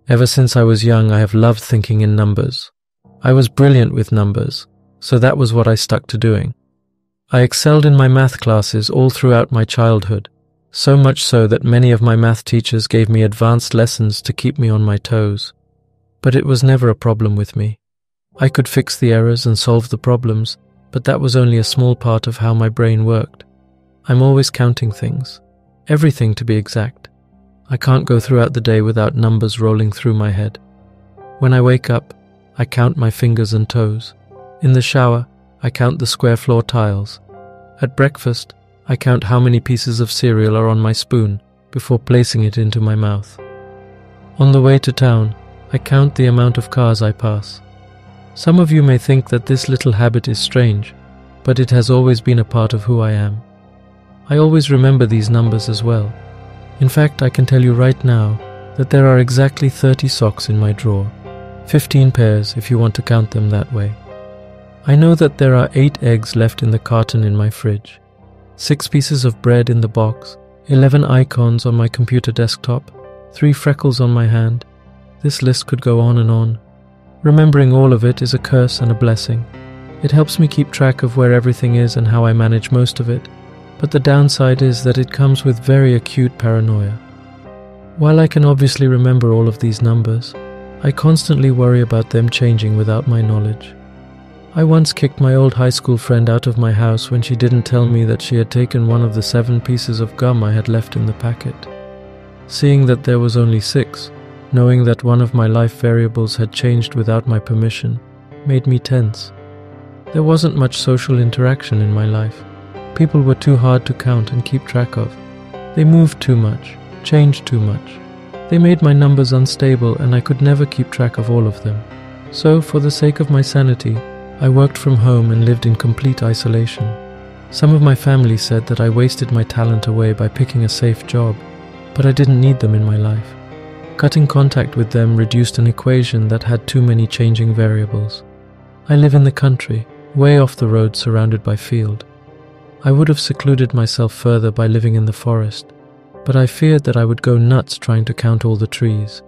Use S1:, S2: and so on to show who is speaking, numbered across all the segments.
S1: Ever since I was young, I have loved thinking in numbers. I was brilliant with numbers, so that was what I stuck to doing. I excelled in my math classes all throughout my childhood, so much so that many of my math teachers gave me advanced lessons to keep me on my toes. But it was never a problem with me. I could fix the errors and solve the problems, but that was only a small part of how my brain worked. I'm always counting things, everything to be exact. I can't go throughout the day without numbers rolling through my head. When I wake up, I count my fingers and toes. In the shower, I count the square floor tiles. At breakfast, I count how many pieces of cereal are on my spoon before placing it into my mouth. On the way to town, I count the amount of cars I pass. Some of you may think that this little habit is strange, but it has always been a part of who I am. I always remember these numbers as well. In fact, I can tell you right now that there are exactly 30 socks in my drawer, 15 pairs if you want to count them that way. I know that there are 8 eggs left in the carton in my fridge, 6 pieces of bread in the box, 11 icons on my computer desktop, 3 freckles on my hand. This list could go on and on. Remembering all of it is a curse and a blessing. It helps me keep track of where everything is and how I manage most of it, but the downside is that it comes with very acute paranoia. While I can obviously remember all of these numbers, I constantly worry about them changing without my knowledge. I once kicked my old high school friend out of my house when she didn't tell me that she had taken one of the 7 pieces of gum I had left in the packet. Seeing that there was only 6, knowing that one of my life variables had changed without my permission, made me tense. There wasn't much social interaction in my life. People were too hard to count and keep track of. They moved too much, changed too much. They made my numbers unstable and I could never keep track of all of them. So, for the sake of my sanity, I worked from home and lived in complete isolation. Some of my family said that I wasted my talent away by picking a safe job, but I didn't need them in my life. Cutting contact with them reduced an equation that had too many changing variables. I live in the country, way off the road surrounded by field. I would have secluded myself further by living in the forest, but I feared that I would go nuts trying to count all the trees.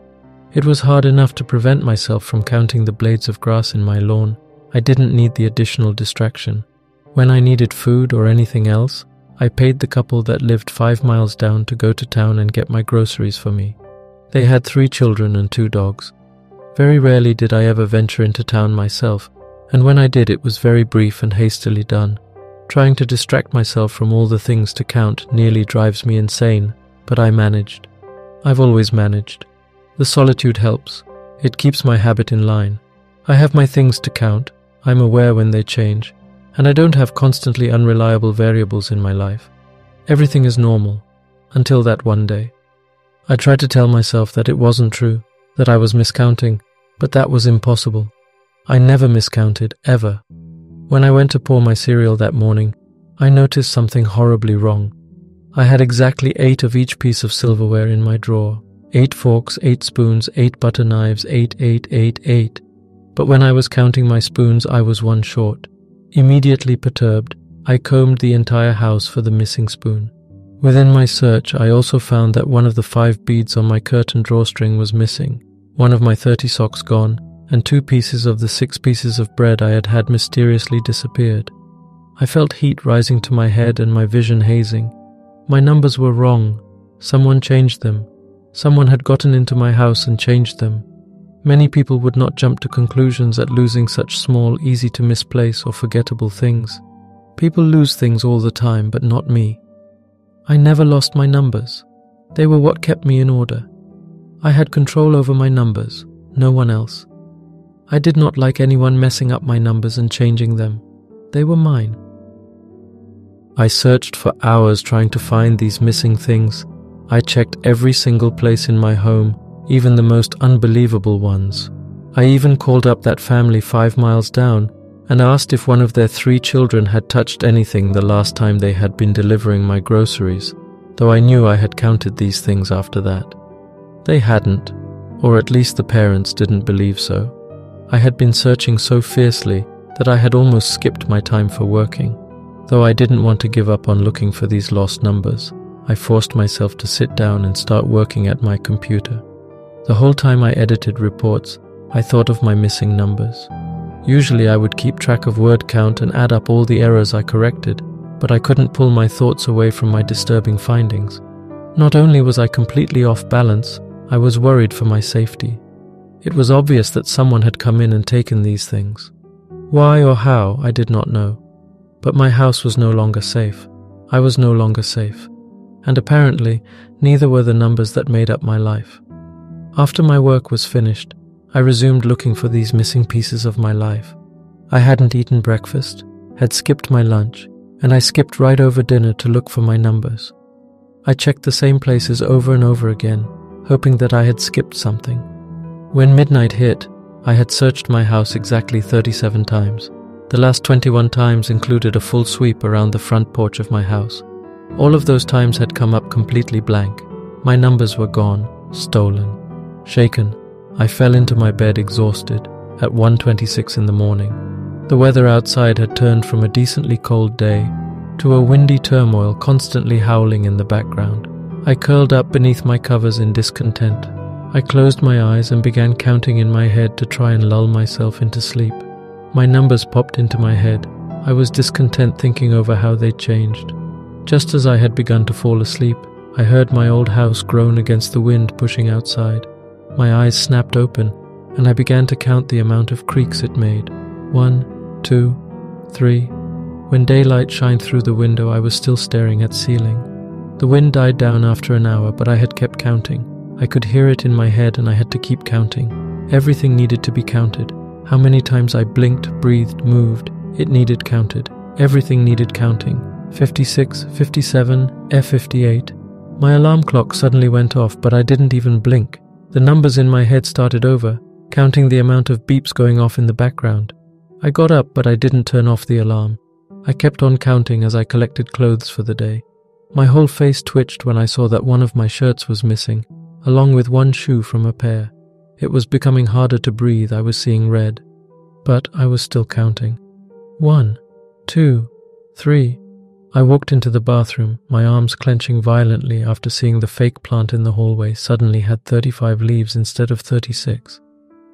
S1: It was hard enough to prevent myself from counting the blades of grass in my lawn. I didn't need the additional distraction. When I needed food or anything else, I paid the couple that lived 5 miles down to go to town and get my groceries for me. They had 3 children and 2 dogs. Very rarely did I ever venture into town myself, and when I did it was very brief and hastily done. Trying to distract myself from all the things to count nearly drives me insane, but I managed. I've always managed. The solitude helps. It keeps my habit in line. I have my things to count, I'm aware when they change, and I don't have constantly unreliable variables in my life. Everything is normal, until that one day. I tried to tell myself that it wasn't true, that I was miscounting, but that was impossible. I never miscounted, ever. When I went to pour my cereal that morning, I noticed something horribly wrong. I had exactly 8 of each piece of silverware in my drawer. 8 forks, 8 spoons, 8 butter knives, 8, 8, 8, 8. But when I was counting my spoons, I was 1 short. Immediately perturbed, I combed the entire house for the missing spoon. Within my search, I also found that one of the 5 beads on my curtain drawstring was missing, one of my 30 socks gone, and 2 pieces of the 6 pieces of bread I had had mysteriously disappeared. I felt heat rising to my head and my vision hazing. My numbers were wrong. Someone changed them. Someone had gotten into my house and changed them. Many people would not jump to conclusions at losing such small, easy to misplace or forgettable things. People lose things all the time, but not me. I never lost my numbers. They were what kept me in order. I had control over my numbers, no one else. I did not like anyone messing up my numbers and changing them. They were mine. I searched for hours trying to find these missing things. I checked every single place in my home, even the most unbelievable ones. I even called up that family 5 miles down and asked if one of their 3 children had touched anything the last time they had been delivering my groceries, though I knew I had counted these things after that. They hadn't, or at least the parents didn't believe so. I had been searching so fiercely that I had almost skipped my time for working. Though I didn't want to give up on looking for these lost numbers, I forced myself to sit down and start working at my computer. The whole time I edited reports, I thought of my missing numbers. Usually I would keep track of word count and add up all the errors I corrected, but I couldn't pull my thoughts away from my disturbing findings. Not only was I completely off balance, I was worried for my safety. It was obvious that someone had come in and taken these things. Why or how, I did not know. But my house was no longer safe. I was no longer safe. And apparently, neither were the numbers that made up my life. After my work was finished, I resumed looking for these missing pieces of my life. I hadn't eaten breakfast, had skipped my lunch, and I skipped right over dinner to look for my numbers. I checked the same places over and over again, hoping that I had skipped something. When midnight hit, I had searched my house exactly 37 times. The last 21 times included a full sweep around the front porch of my house. All of those times had come up completely blank. My numbers were gone, stolen. Shaken, I fell into my bed exhausted at 1:26 in the morning. The weather outside had turned from a decently cold day to a windy turmoil constantly howling in the background. I curled up beneath my covers in discontent. I closed my eyes and began counting in my head to try and lull myself into sleep. My numbers popped into my head. I was discontent thinking over how they'd changed. Just as I had begun to fall asleep, I heard my old house groan against the wind pushing outside. My eyes snapped open, and I began to count the amount of creaks it made. 1, 2, 3. When daylight shined through the window, I was still staring at ceiling. The wind died down after an hour, but I had kept counting. I could hear it in my head, and I had to keep counting. Everything needed to be counted. How many times I blinked, breathed, moved, it needed counted. Everything needed counting. 56, 57, F58. My alarm clock suddenly went off, but I didn't even blink. The numbers in my head started over, counting the amount of beeps going off in the background. I got up, but I didn't turn off the alarm. I kept on counting as I collected clothes for the day. My whole face twitched when I saw that one of my shirts was missing, along with one shoe from a pair. It was becoming harder to breathe. I was seeing red. But I was still counting. 1, 2, 3. I walked into the bathroom, my arms clenching violently after seeing the fake plant in the hallway suddenly had 35 leaves instead of 36.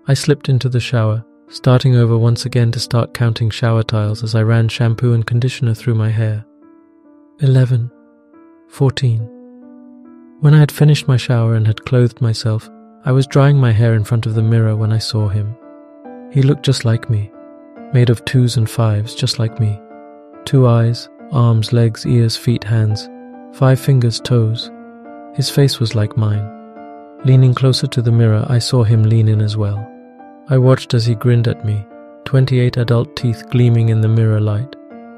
S1: I slipped into the shower, starting over once again to start counting shower tiles as I ran shampoo and conditioner through my hair. 11, 14. When I had finished my shower and had clothed myself, I was drying my hair in front of the mirror when I saw him. He looked just like me, made of 2s and 5s, just like me. 2 eyes, arms, legs, ears, feet, hands, 5 fingers, toes. His face was like mine. Leaning closer to the mirror, I saw him lean in as well. I watched as he grinned at me, 28 adult teeth gleaming in the mirror light.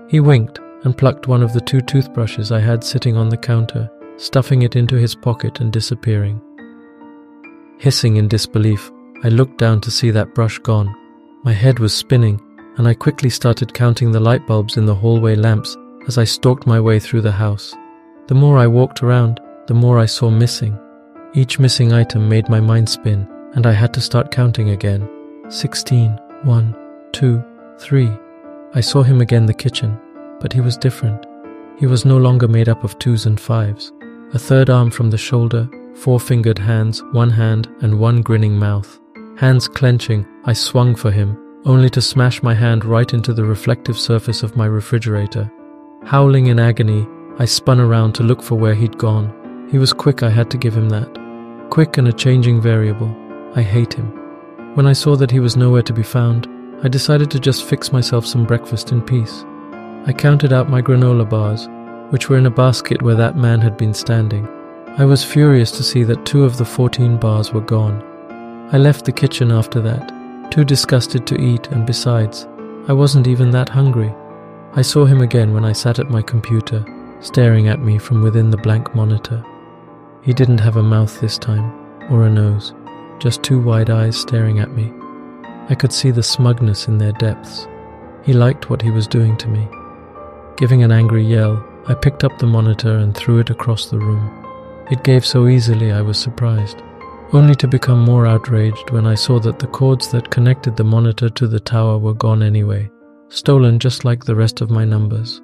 S1: He winked and plucked one of the 2 toothbrushes I had sitting on the counter, stuffing it into his pocket and disappearing. Hissing in disbelief, I looked down to see that brush gone. My head was spinning, and I quickly started counting the light bulbs in the hallway lamps as I stalked my way through the house. The more I walked around, the more I saw missing. Each missing item made my mind spin, and I had to start counting again. 16, 1, 2, 3. I saw him again in the kitchen, but he was different. He was no longer made up of 2s and 5s. A 3rd arm from the shoulder, 4-fingered hands, 1 hand, and 1 grinning mouth. Hands clenching, I swung for him, only to smash my hand right into the reflective surface of my refrigerator. Howling in agony, I spun around to look for where he'd gone. He was quick, I had to give him that. Quick and a changing variable. I hate him. When I saw that he was nowhere to be found, I decided to just fix myself some breakfast in peace. I counted out my granola bars, which were in a basket where that man had been standing. I was furious to see that 2 of the 14 bars were gone. I left the kitchen after that, too disgusted to eat, and besides, I wasn't even that hungry. I saw him again when I sat at my computer, staring at me from within the blank monitor. He didn't have a mouth this time, or a nose, just 2 wide eyes staring at me. I could see the smugness in their depths. He liked what he was doing to me. Giving an angry yell, I picked up the monitor and threw it across the room. It gave so easily I was surprised, only to become more outraged when I saw that the cords that connected the monitor to the tower were gone anyway, stolen just like the rest of my numbers.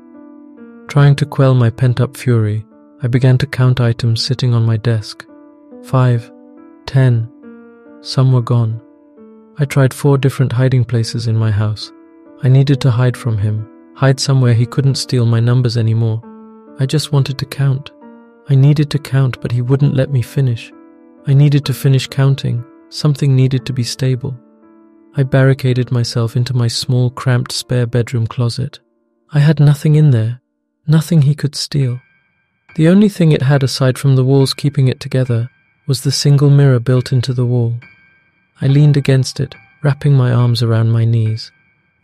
S1: Trying to quell my pent-up fury, I began to count items sitting on my desk. 5, 10, Some were gone. I tried 4 different hiding places in my house. I needed to hide from him, hide somewhere he couldn't steal my numbers anymore. I just wanted to count. I needed to count, but he wouldn't let me finish. I needed to finish counting. Something needed to be stable. I barricaded myself into my small, cramped spare bedroom closet. I had nothing in there, nothing he could steal. The only thing it had aside from the walls keeping it together was the single mirror built into the wall. I leaned against it, wrapping my arms around my knees,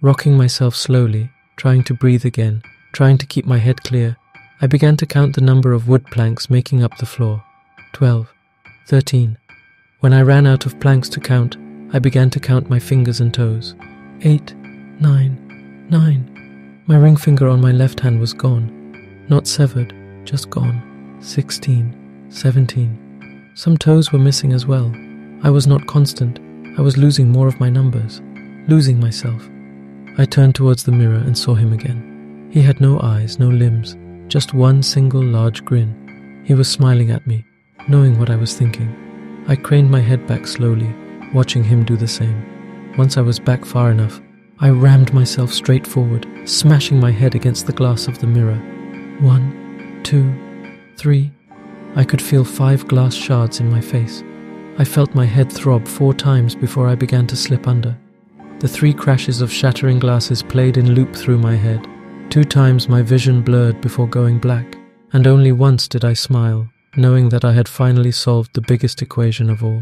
S1: rocking myself slowly, trying to breathe again, trying to keep my head clear. I began to count the number of wood planks making up the floor. 12, 13. When I ran out of planks to count, I began to count my fingers and toes. 8, 9, 9. My ring finger on my left hand was gone. Not severed, just gone. 16, 17. Some toes were missing as well. I was not constant. I was losing more of my numbers, losing myself. I turned towards the mirror and saw him again. He had no eyes, no limbs, just one single large grin. He was smiling at me, knowing what I was thinking. I craned my head back slowly, watching him do the same. Once I was back far enough, I rammed myself straight forward, smashing my head against the glass of the mirror. 1, 2, 3. I could feel 5 glass shards in my face. I felt my head throb 4 times before I began to slip under. The 3 crashes of shattering glasses played in loop through my head. 2 times my vision blurred before going black, and only once did I smile, knowing that I had finally solved the biggest equation of all.